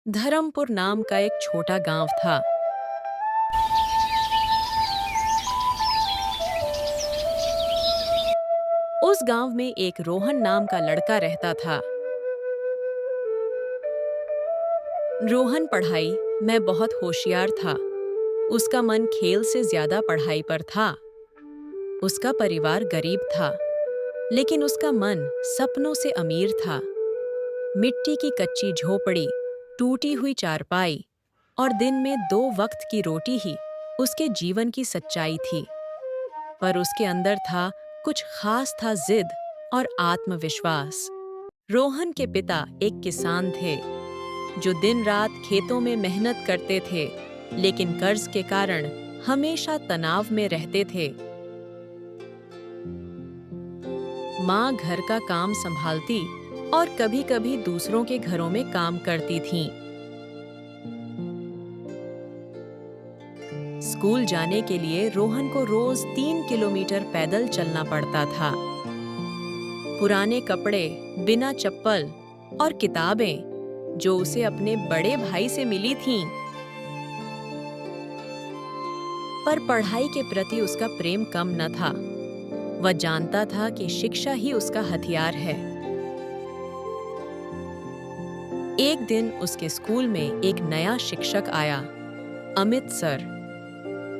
धर्मपुर नाम का एक छोटा गांव था। उस गांव में एक रोहन नाम का लड़का रहता था। रोहन पढ़ाई में बहुत होशियार था। उसका मन खेल से ज्यादा पढ़ाई पर था। उसका परिवार गरीब था, लेकिन उसका मन सपनों से अमीर था। मिट्टी की कच्ची झोपड़ी, टूटी हुई चारपाई और दिन में 2 वक्त की रोटी ही उसके जीवन की सच्चाई थी। पर उसके अंदर था कुछ खास, था जिद और आत्मविश्वास। रोहन के पिता एक किसान थे जो दिन रात खेतों में मेहनत करते थे, लेकिन कर्ज के कारण हमेशा तनाव में रहते थे। माँ घर का काम संभालती और कभी-कभी दूसरों के घरों में काम करती थीं। स्कूल जाने के लिए रोहन को रोज 3 किलोमीटर पैदल चलना पड़ता था। पुराने कपड़े, बिना चप्पल और किताबें जो उसे अपने बड़े भाई से मिली थीं। पर पढ़ाई के प्रति उसका प्रेम कम न था। वह जानता था कि शिक्षा ही उसका हथियार है। एक दिन उसके स्कूल में एक नया शिक्षक आया, अमित सर।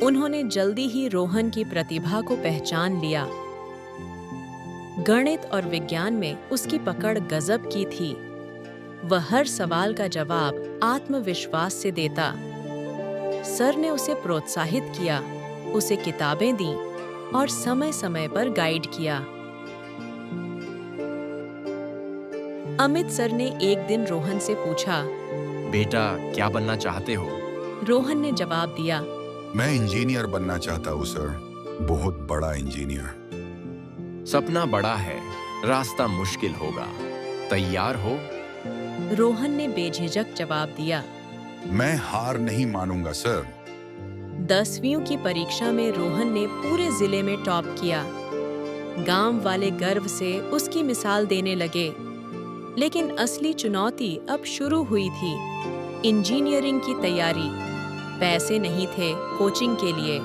उन्होंने जल्दी ही रोहन की प्रतिभा को पहचान लिया। गणित और विज्ञान में उसकी पकड़ गजब की थी। वह हर सवाल का जवाब आत्मविश्वास से देता। सर ने उसे प्रोत्साहित किया, उसे किताबें दी और समय-समय पर गाइड किया। अमित सर ने एक दिन रोहन से पूछा, बेटा, क्या बनना चाहते हो? रोहन ने जवाब दिया, मैं इंजीनियर बनना चाहता हूँ सर, बहुत बड़ा इंजीनियर। सपना बड़ा है, रास्ता मुश्किल होगा। तैयार हो? रोहन ने बेझिझक जवाब दिया। मैं हार नहीं मानूंगा सर। 10वीं की परीक्षा में रोहन ने पूरे जिले में टॉप किया। गांव वाले गर्व से उसकी मिसाल देने लगे। लेकिन असली चुनौती अब शुरू हुई थी। इंजीनियरिंग की तैयारी। पैसे नहीं थे कोचिंग के लिए।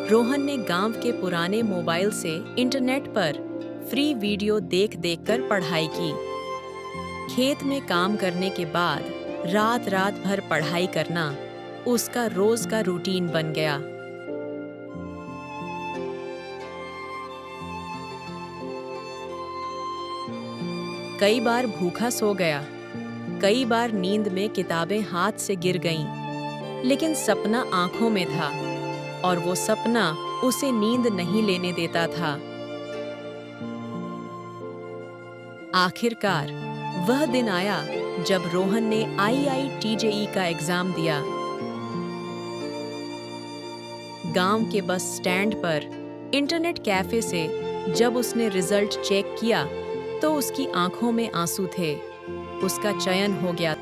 रोहन ने गांव के पुराने मोबाइल से इंटरनेट पर फ्री वीडियो देख-देख कर पढ़ाई की। खेत में काम करने के बाद रात-रात भर पढ़ाई करना उसका रोज का रूटीन बन गया। कई बार भूखा सो गया, कई बार नींद में किताबें हाथ से गिर गईं, लेकिन सपना आंखों में था और वो सपना उसे नींद नहीं लेने देता था। आखिरकार वह दिन आया जब रोहन ने IIT-JEE का एग्जाम दिया। गांव के बस स्टैंड पर इंटरनेट कैफे से जब उसने रिजल्ट चेक किया तो उसकी आंखों में आंसू थे। उसका चयन हो गया।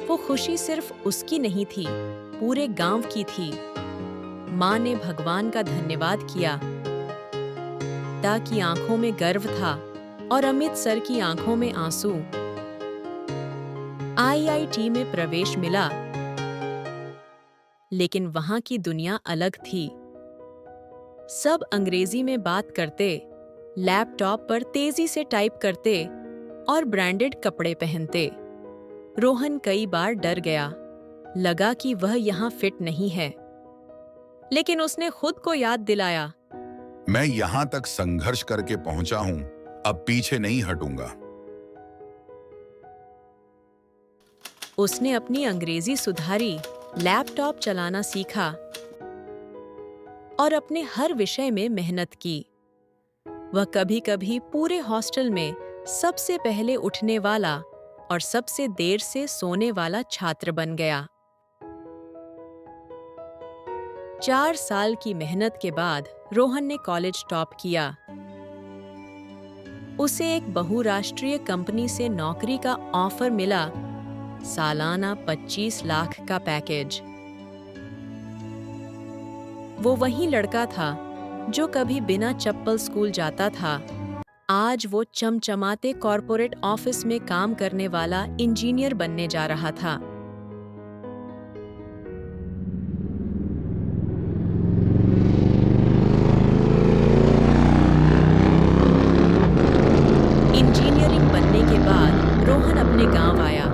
वो खुशी सिर्फ उसकी नहीं थी, पूरे गांव की थी। माँ ने भगवान का धन्यवाद किया। पिता की आंखों में गर्व था और अमित सर की आंखों में आंसू। IIT में प्रवेश मिला, लेकिन वहां की दुनिया अलग थी। सब अंग्रेजी में बात करते, लैपटॉप पर तेजी से टाइप करते और ब्रांडेड कपड़े पहनते। रोहन कई बार डर गया, लगा कि वह यहाँ फिट नहीं है। लेकिन उसने खुद को याद दिलाया, मैं यहाँ तक संघर्ष करके पहुंचा हूँ, अब पीछे नहीं हटूंगा। उसने अपनी अंग्रेजी सुधारी, लैपटॉप चलाना सीखा और अपने हर विषय में मेहनत की। वह कभी-कभी पूरे हॉस्टल में सबसे पहले उठने वाला और सबसे देर से सोने वाला छात्र बन गया। 4 साल की मेहनत के बाद रोहन ने कॉलेज टॉप किया। उसे एक बहुराष्ट्रीय कंपनी से नौकरी का ऑफर मिला, सालाना 25 लाख का पैकेज। वो वही लड़का था जो कभी बिना चप्पल स्कूल जाता था, आज वो चमचमाते कॉरपोरेट ऑफिस में काम करने वाला इंजीनियर बनने जा रहा था। इंजीनियरिंग बनने के बाद रोहन अपने गांव आया।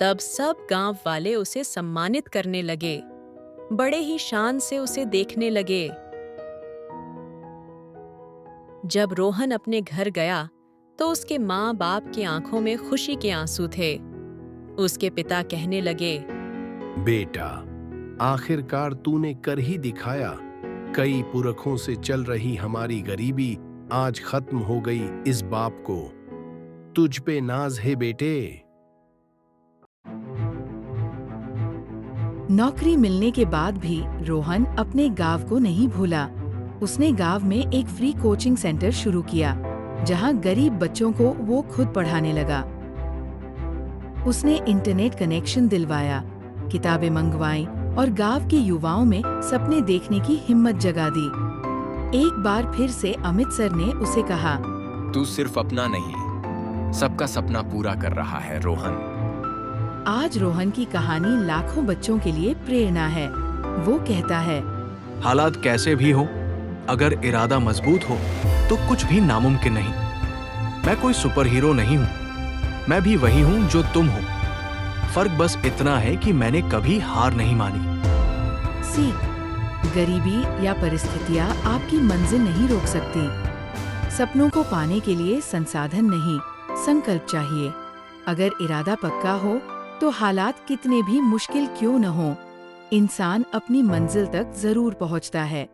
तब सब गांव वाले उसे सम्मानित करने लगे, बड़े ही शान से उसे देखने लगे। जब रोहन अपने घर गया तो उसके माँ बाप की आंखों में खुशी के आंसू थे। उसके पिता कहने लगे, बेटा, आखिरकार तूने कर ही दिखाया। कई पुरखों से चल रही हमारी गरीबी आज खत्म हो गई। इस बाप को तुझ पे नाज है बेटे। नौकरी मिलने के बाद भी रोहन अपने गांव को नहीं भूला। उसने गांव में एक फ्री कोचिंग सेंटर शुरू किया, जहां गरीब बच्चों को वो खुद पढ़ाने लगा। उसने इंटरनेट कनेक्शन दिलवाया, किताबें मंगवाईं और गांव के युवाओं में सपने देखने की हिम्मत जगा दी। एक बार फिर से अमित सर ने उसे कहा, तू सिर्फ अपना नहीं, सबका सपना पूरा कर रहा है रोहन। आज रोहन की कहानी लाखों बच्चों के लिए प्रेरणा है। वो कहता है, हालात कैसे भी हो, अगर इरादा मजबूत हो तो कुछ भी नामुमकिन नहीं। मैं कोई सुपर हीरो नहीं हूँ, मैं भी वही हूँ जो तुम हो। फर्क बस इतना है कि मैंने कभी हार नहीं मानी। सीख, गरीबी या परिस्थितियाँ आपकी मंजिल नहीं रोक सकती। सपनों को पाने के लिए संसाधन नहीं, संकल्प चाहिए। अगर इरादा पक्का हो तो हालात कितने भी मुश्किल क्यों न हो, इंसान अपनी मंजिल तक जरूर पहुँचता है।